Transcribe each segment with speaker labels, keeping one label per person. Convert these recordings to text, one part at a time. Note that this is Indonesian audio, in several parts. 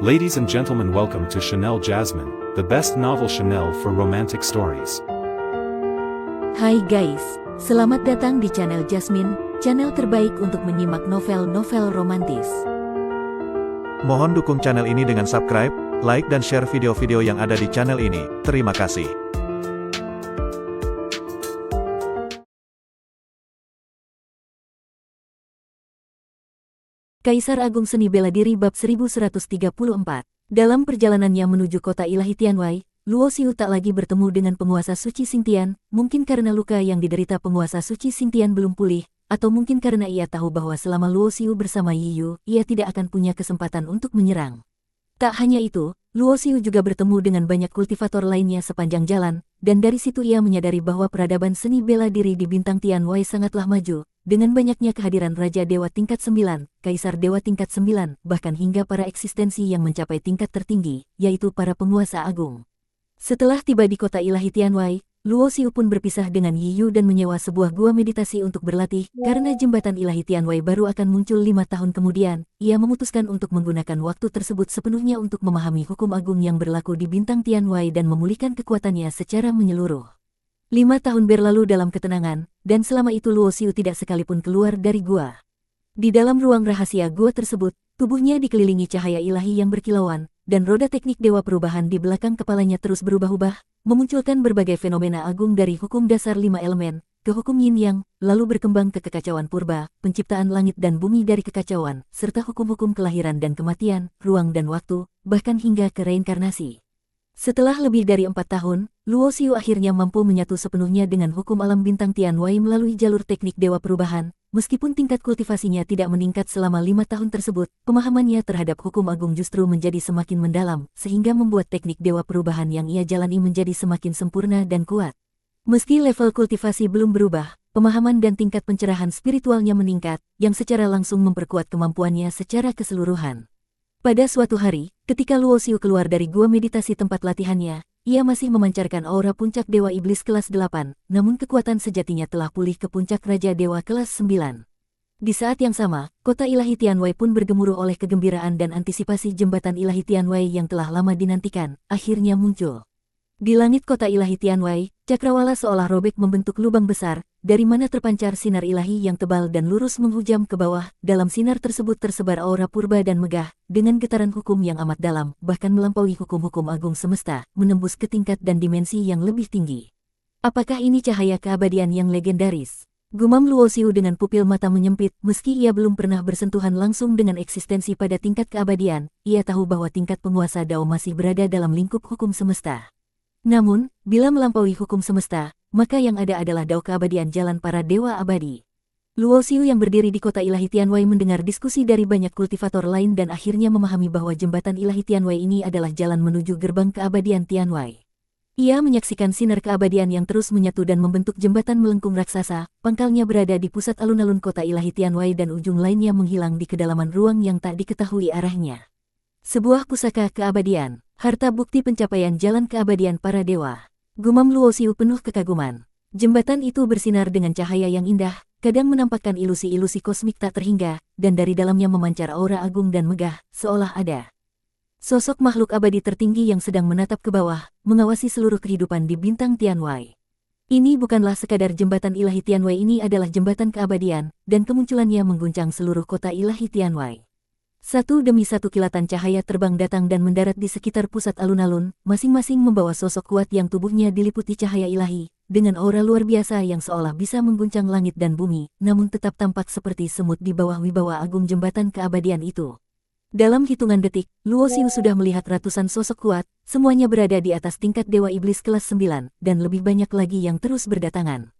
Speaker 1: Ladies and gentlemen, welcome to Chanel Jasmine, the best novel Chanel for romantic stories.
Speaker 2: Hai guys, selamat datang di channel Jasmine, channel terbaik untuk menyimak novel-novel romantis.
Speaker 3: Mohon dukung channel ini dengan subscribe, like dan share video-video yang ada di channel ini. Terima kasih.
Speaker 2: Kaisar Agung Seni Bela Diri bab 1134. Dalam perjalanannya menuju kota ilahi Tianwei, Luo Xiu tak lagi bertemu dengan penguasa suci Xingtian, mungkin karena luka yang diderita penguasa suci Xingtian belum pulih, atau mungkin karena ia tahu bahwa selama Luo Xiu bersama Yi Yu, ia tidak akan punya kesempatan untuk menyerang. Tak hanya itu, Luo Xiu juga bertemu dengan banyak kultivator lainnya sepanjang jalan, dan dari situ ia menyadari bahwa peradaban seni bela diri di bintang Tianwei sangatlah maju, dengan banyaknya kehadiran Raja Dewa tingkat 9, Kaisar Dewa tingkat 9, bahkan hingga para eksistensi yang mencapai tingkat tertinggi, yaitu para penguasa agung. Setelah tiba di kota ilahi Tianwei, Luo Xiu pun berpisah dengan Yi Yu dan menyewa sebuah gua meditasi untuk berlatih. Karena jembatan ilahi Tianwei baru akan muncul 5 tahun kemudian, ia memutuskan untuk menggunakan waktu tersebut sepenuhnya untuk memahami hukum agung yang berlaku di bintang Tianwei dan memulihkan kekuatannya secara menyeluruh. 5 tahun berlalu dalam ketenangan, dan selama itu Luo Xiu tidak sekalipun keluar dari gua. Di dalam ruang rahasia gua tersebut, tubuhnya dikelilingi cahaya ilahi yang berkilauan, dan roda teknik dewa perubahan di belakang kepalanya terus berubah-ubah, memunculkan berbagai fenomena agung dari hukum dasar 5 elemen, ke hukum yin yang, lalu berkembang ke kekacauan purba, penciptaan langit dan bumi dari kekacauan, serta hukum-hukum kelahiran dan kematian, ruang dan waktu, bahkan hingga ke reinkarnasi. Setelah lebih dari 4 tahun, Luo Xiu akhirnya mampu menyatu sepenuhnya dengan hukum alam bintang Tianwei melalui jalur teknik dewa perubahan. Meskipun tingkat kultivasinya tidak meningkat selama 5 tahun tersebut, pemahamannya terhadap hukum agung justru menjadi semakin mendalam, sehingga membuat teknik dewa perubahan yang ia jalani menjadi semakin sempurna dan kuat. Meski level kultivasi belum berubah, pemahaman dan tingkat pencerahan spiritualnya meningkat, yang secara langsung memperkuat kemampuannya secara keseluruhan. Pada suatu hari, ketika Luo Xiu keluar dari gua meditasi tempat latihannya, ia masih memancarkan aura puncak Dewa Iblis kelas 8, namun kekuatan sejatinya telah pulih ke puncak Raja Dewa kelas 9. Di saat yang sama, kota ilahi Tianwei pun bergemuruh oleh kegembiraan dan antisipasi jembatan ilahi Tianwei yang telah lama dinantikan, akhirnya muncul. Di langit kota ilahi Tianwei, cakrawala seolah robek membentuk lubang besar, dari mana terpancar sinar ilahi yang tebal dan lurus menghujam ke bawah. Dalam sinar tersebut tersebar aura purba dan megah, dengan getaran hukum yang amat dalam, bahkan melampaui hukum-hukum agung semesta, menembus ke tingkat dan dimensi yang lebih tinggi. Apakah ini cahaya keabadian yang legendaris? Gumam Luo Xiu dengan pupil mata menyempit. Meski ia belum pernah bersentuhan langsung dengan eksistensi pada tingkat keabadian, ia tahu bahwa tingkat penguasa Dao masih berada dalam lingkup hukum semesta. Namun, bila melampaui hukum semesta, maka yang ada adalah Dao keabadian jalan para dewa abadi. Luo Xiu yang berdiri di kota ilahi Tianwei mendengar diskusi dari banyak kultivator lain dan akhirnya memahami bahwa jembatan ilahi Tianwei ini adalah jalan menuju gerbang keabadian Tianwei. Ia menyaksikan sinar keabadian yang terus menyatu dan membentuk jembatan melengkung raksasa. Pangkalnya berada di pusat alun-alun kota ilahi Tianwei dan ujung lainnya menghilang di kedalaman ruang yang tak diketahui arahnya. Sebuah pusaka keabadian, harta bukti pencapaian jalan keabadian para dewa. Gumam Luo Xiu penuh kekaguman. Jembatan itu bersinar dengan cahaya yang indah, kadang menampakkan ilusi-ilusi kosmik tak terhingga, dan dari dalamnya memancar aura agung dan megah, seolah ada sosok makhluk abadi tertinggi yang sedang menatap ke bawah, mengawasi seluruh kehidupan di bintang Tianwei. Ini bukanlah sekadar jembatan ilahi Tianwei, ini adalah jembatan keabadian, dan kemunculannya mengguncang seluruh kota ilahi Tianwei. Satu demi satu kilatan cahaya terbang datang dan mendarat di sekitar pusat alun-alun, masing-masing membawa sosok kuat yang tubuhnya diliputi cahaya ilahi, dengan aura luar biasa yang seolah bisa mengguncang langit dan bumi, namun tetap tampak seperti semut di bawah wibawa agung jembatan keabadian itu. Dalam hitungan detik, Luo Xiu sudah melihat ratusan sosok kuat, semuanya berada di atas tingkat Dewa Iblis kelas 9, dan lebih banyak lagi yang terus berdatangan.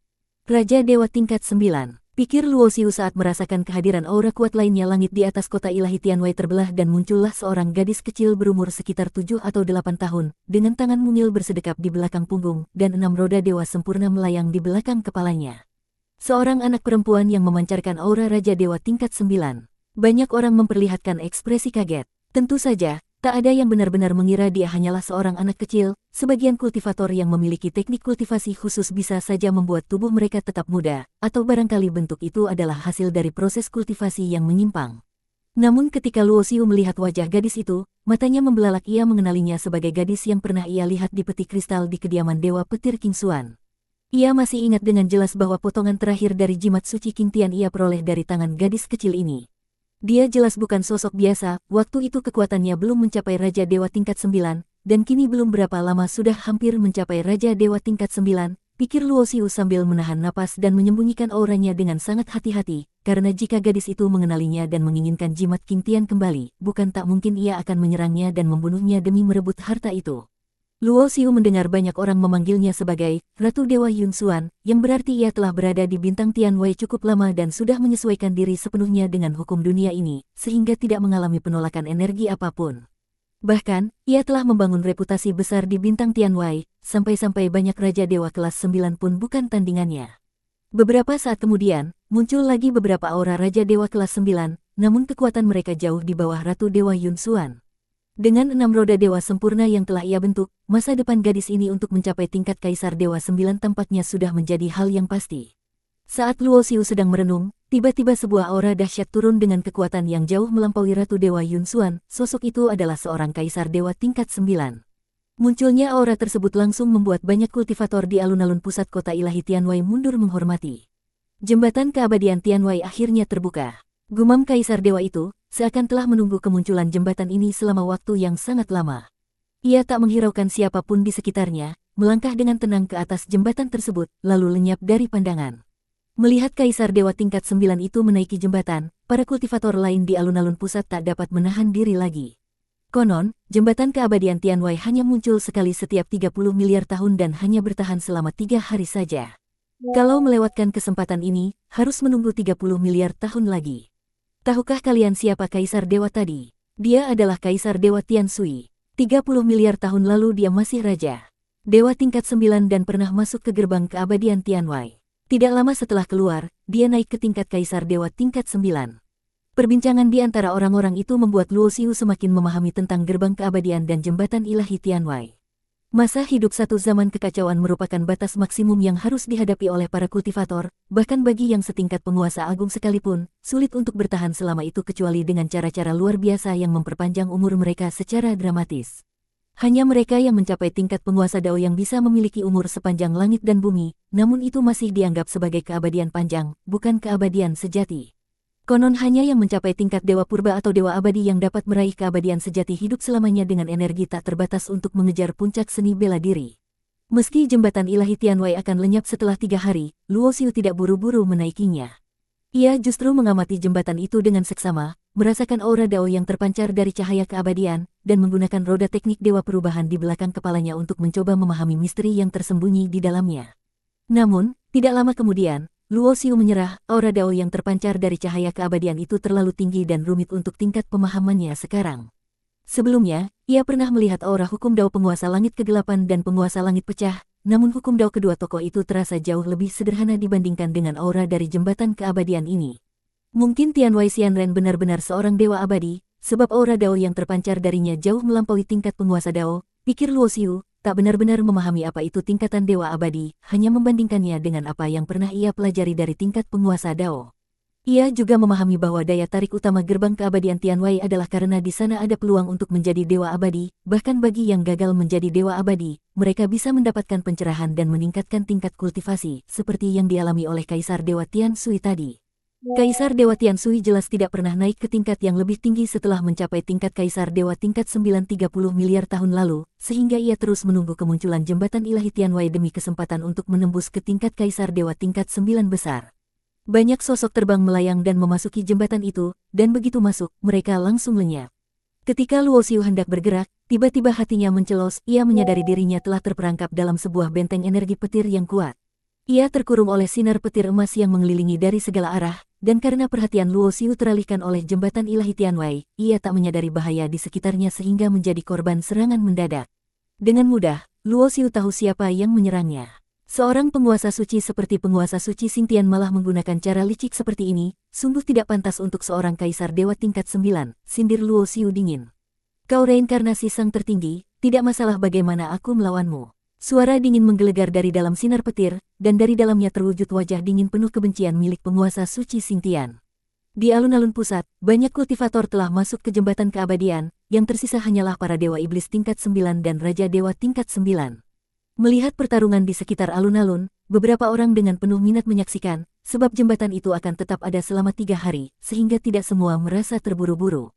Speaker 2: Raja Dewa tingkat 9. Pikir Luo Xiu saat merasakan kehadiran aura kuat lainnya. Langit di atas kota ilahi Tianwei terbelah dan muncullah seorang gadis kecil berumur sekitar 7 atau 8 tahun, dengan tangan mungil bersedekap di belakang punggung, dan 6 roda dewa sempurna melayang di belakang kepalanya. Seorang anak perempuan yang memancarkan aura Raja Dewa tingkat 9. Banyak orang memperlihatkan ekspresi kaget. Tentu saja, tak ada yang benar-benar mengira dia hanyalah seorang anak kecil. Sebagian kultivator yang memiliki teknik kultivasi khusus bisa saja membuat tubuh mereka tetap muda, atau barangkali bentuk itu adalah hasil dari proses kultivasi yang menyimpang. Namun ketika Luo Xiu melihat wajah gadis itu, matanya membelalak. Ia mengenalinya sebagai gadis yang pernah ia lihat di peti kristal di kediaman Dewa Petir King Xuan. Ia masih ingat dengan jelas bahwa potongan terakhir dari jimat suci King Tian ia peroleh dari tangan gadis kecil ini. Dia jelas bukan sosok biasa, waktu itu kekuatannya belum mencapai Raja Dewa tingkat 9, dan kini belum berapa lama sudah hampir mencapai Raja Dewa tingkat 9, pikir Luo Xiu sambil menahan napas dan menyembunyikan auranya dengan sangat hati-hati, karena jika gadis itu mengenalinya dan menginginkan jimat King Tian kembali, bukan tak mungkin ia akan menyerangnya dan membunuhnya demi merebut harta itu. Luo Xiu mendengar banyak orang memanggilnya sebagai Ratu Dewa Yun Xuan, yang berarti ia telah berada di bintang Tianwei cukup lama dan sudah menyesuaikan diri sepenuhnya dengan hukum dunia ini, sehingga tidak mengalami penolakan energi apapun. Bahkan, ia telah membangun reputasi besar di bintang Tianwei, sampai-sampai banyak Raja Dewa kelas 9 pun bukan tandingannya. Beberapa saat kemudian, muncul lagi beberapa aura Raja Dewa kelas 9, namun kekuatan mereka jauh di bawah Ratu Dewa Yun Xuan. Dengan 6 roda dewa sempurna yang telah ia bentuk, masa depan gadis ini untuk mencapai tingkat Kaisar Dewa 9 tampaknya sudah menjadi hal yang pasti. Saat Luo Xiu sedang merenung, tiba-tiba sebuah aura dahsyat turun dengan kekuatan yang jauh melampaui Ratu Dewa Yun Xuan. Sosok itu adalah seorang Kaisar Dewa tingkat 9. Munculnya aura tersebut langsung membuat banyak kultivator di alun-alun pusat kota ilahi Tianwei mundur menghormati. Jembatan keabadian Tianwei akhirnya terbuka. Gumam Kaisar Dewa itu seakan telah menunggu kemunculan jembatan ini selama waktu yang sangat lama. Ia tak menghiraukan siapapun di sekitarnya, melangkah dengan tenang ke atas jembatan tersebut, lalu lenyap dari pandangan. Melihat Kaisar Dewa tingkat 9 itu menaiki jembatan, para kultivator lain di alun-alun pusat tak dapat menahan diri lagi. Konon, jembatan keabadian Tianwei hanya muncul sekali setiap 30 miliar tahun dan hanya bertahan selama 3 hari saja. Kalau melewatkan kesempatan ini, harus menunggu 30 miliar tahun lagi. Tahukah kalian siapa Kaisar Dewa tadi? Dia adalah Kaisar Dewa Tian Sui. 30 miliar tahun lalu dia masih raja. Dewa tingkat 9 dan pernah masuk ke gerbang keabadian Tianwei. Tidak lama setelah keluar, dia naik ke tingkat Kaisar Dewa tingkat 9. Perbincangan di antara orang-orang itu membuat Luo Xiu semakin memahami tentang gerbang keabadian dan jembatan ilahi Tianwei. Masa hidup satu zaman kekacauan merupakan batas maksimum yang harus dihadapi oleh para kultivator, bahkan bagi yang setingkat penguasa agung sekalipun, sulit untuk bertahan selama itu kecuali dengan cara-cara luar biasa yang memperpanjang umur mereka secara dramatis. Hanya mereka yang mencapai tingkat penguasa Dao yang bisa memiliki umur sepanjang langit dan bumi, namun itu masih dianggap sebagai keabadian panjang, bukan keabadian sejati. Konon hanya yang mencapai tingkat Dewa Purba atau Dewa Abadi yang dapat meraih keabadian sejati hidup selamanya dengan energi tak terbatas untuk mengejar puncak seni bela diri. Meski jembatan ilahi Tianwei akan lenyap setelah 3 hari, Luo Xiu tidak buru-buru menaikinya. Ia justru mengamati jembatan itu dengan seksama, merasakan aura Dao yang terpancar dari cahaya keabadian, dan menggunakan roda teknik Dewa Perubahan di belakang kepalanya untuk mencoba memahami misteri yang tersembunyi di dalamnya. Namun, tidak lama kemudian, Luo Xiu menyerah. Aura Dao yang terpancar dari cahaya keabadian itu terlalu tinggi dan rumit untuk tingkat pemahamannya sekarang. Sebelumnya, ia pernah melihat aura hukum Dao penguasa langit kegelapan dan penguasa langit pecah, namun hukum Dao kedua tokoh itu terasa jauh lebih sederhana dibandingkan dengan aura dari jembatan keabadian ini. Mungkin Tianwei Xianren benar-benar seorang dewa abadi, sebab aura Dao yang terpancar darinya jauh melampaui tingkat penguasa Dao, pikir Luo Xiu. Tak benar-benar memahami apa itu tingkatan dewa abadi, hanya membandingkannya dengan apa yang pernah ia pelajari dari tingkat penguasa Dao. Ia juga memahami bahwa daya tarik utama gerbang keabadian Tianwei adalah karena di sana ada peluang untuk menjadi dewa abadi, bahkan bagi yang gagal menjadi dewa abadi, mereka bisa mendapatkan pencerahan dan meningkatkan tingkat kultivasi, seperti yang dialami oleh Kaisar Dewa Tian Sui tadi. Kaisar Dewa Tian Sui jelas tidak pernah naik ke tingkat yang lebih tinggi setelah mencapai tingkat Kaisar Dewa tingkat 930 miliar tahun lalu, sehingga ia terus menunggu kemunculan jembatan ilahi Tianwei demi kesempatan untuk menembus ke tingkat Kaisar Dewa tingkat 9 besar. Banyak sosok terbang melayang dan memasuki jembatan itu, dan begitu masuk, mereka langsung lenyap. Ketika Luo Xiu hendak bergerak, tiba-tiba hatinya mencelos, ia menyadari dirinya telah terperangkap dalam sebuah benteng energi petir yang kuat. Ia terkurung oleh sinar petir emas yang mengelilingi dari segala arah, dan karena perhatian Luo Xiu teralihkan oleh jembatan ilahi Tianwei, ia tak menyadari bahaya di sekitarnya sehingga menjadi korban serangan mendadak. Dengan mudah, Luo Xiu tahu siapa yang menyerangnya. Seorang penguasa suci seperti penguasa suci Xingtian malah menggunakan cara licik seperti ini, sungguh tidak pantas untuk seorang kaisar dewa tingkat 9, sindir Luo Xiu dingin. Kau reinkarnasi sang tertinggi, tidak masalah bagaimana aku melawanmu. Suara dingin menggelegar dari dalam sinar petir, dan dari dalamnya terwujud wajah dingin penuh kebencian milik penguasa suci Xingtian. Di alun-alun pusat, banyak kultivator telah masuk ke jembatan keabadian, yang tersisa hanyalah para dewa iblis tingkat 9 dan raja dewa tingkat 9. Melihat pertarungan di sekitar alun-alun, beberapa orang dengan penuh minat menyaksikan, sebab jembatan itu akan tetap ada selama 3 hari, sehingga tidak semua merasa terburu-buru.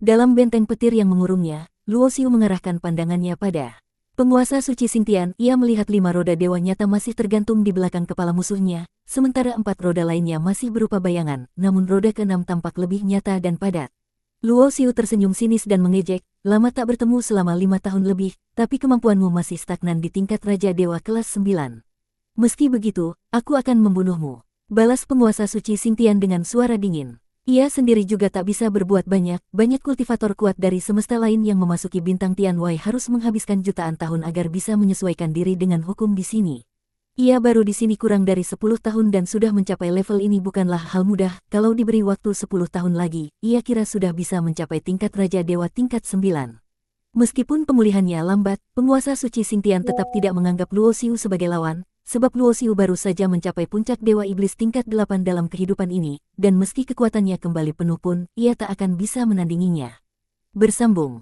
Speaker 2: Dalam benteng petir yang mengurungnya, Luo Xiu mengarahkan pandangannya pada penguasa suci Xingtian. Ia melihat 5 roda dewa nyata masih tergantung di belakang kepala musuhnya, sementara 4 roda lainnya masih berupa bayangan, namun roda ke-6 tampak lebih nyata dan padat. Luo Xiu tersenyum sinis dan mengejek, lama tak bertemu selama 5 tahun lebih, tapi kemampuanmu masih stagnan di tingkat Raja Dewa kelas 9. Meski begitu, aku akan membunuhmu, balas penguasa suci Xingtian dengan suara dingin. Ia sendiri juga tak bisa berbuat banyak kultivator kuat dari semesta lain yang memasuki bintang Tianwei harus menghabiskan jutaan tahun agar bisa menyesuaikan diri dengan hukum di sini. Ia baru di sini kurang dari 10 tahun dan sudah mencapai level ini bukanlah hal mudah. Kalau diberi waktu 10 tahun lagi, ia kira sudah bisa mencapai tingkat Raja Dewa tingkat 9. Meskipun pemulihannya lambat, penguasa suci Xingtian tetap tidak menganggap Luo Xiu sebagai lawan, sebab Luo Xiu baru saja mencapai puncak Dewa Iblis tingkat 8 dalam kehidupan ini, dan meski kekuatannya kembali penuh pun, ia tak akan bisa menandinginya. Bersambung.